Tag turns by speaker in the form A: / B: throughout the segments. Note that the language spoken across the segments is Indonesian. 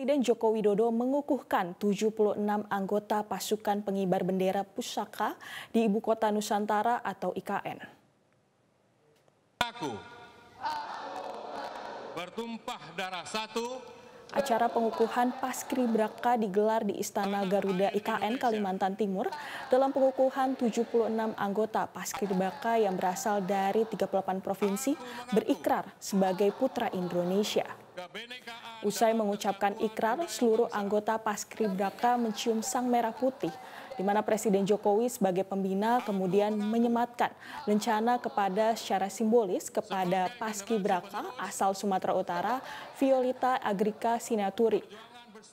A: Presiden Joko Widodo mengukuhkan 76 anggota pasukan pengibar bendera pusaka di Ibu Kota Nusantara atau IKN.
B: Aku bertumpah darah satu.
A: Acara pengukuhan Paskibraka digelar di Istana Garuda IKN Kalimantan Timur dalam pengukuhan 76 anggota Paskibraka yang berasal dari 38 provinsi berikrar sebagai putra Indonesia. Usai mengucapkan ikrar, seluruh anggota Paskibraka mencium sang merah putih, di mana Presiden Jokowi sebagai pembina kemudian menyematkan lencana kepada secara simbolis kepada Paskibraka asal Sumatera Utara, Violeta Agrika Sinaturi.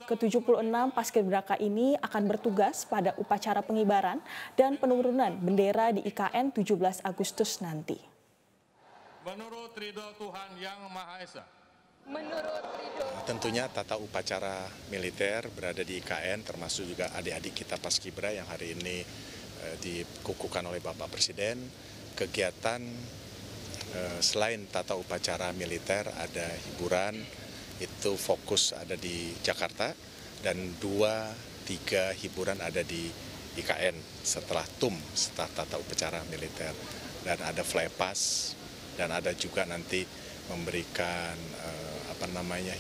A: Ke-76 Paskibraka ini akan bertugas pada upacara pengibaran dan penurunan bendera di IKN 17 Agustus nanti.
B: Menurut ridho Tuhan Yang Maha Esa.
C: Tentunya tata upacara militer berada di IKN, termasuk juga adik-adik kita Paskibra yang hari ini dikukuhkan oleh Bapak Presiden. Kegiatan selain tata upacara militer ada hiburan, itu fokus ada di Jakarta, dan 2-3 hiburan ada di IKN setelah setelah tata upacara militer. Dan ada flypass, dan ada juga nanti memberikan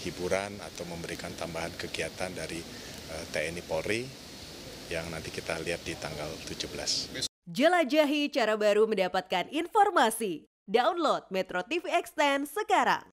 C: hiburan atau memberikan tambahan kegiatan dari TNI Polri yang nanti kita lihat di tanggal 17.
D: Jelajahi cara baru mendapatkan informasi. Download Metro TV Extend sekarang.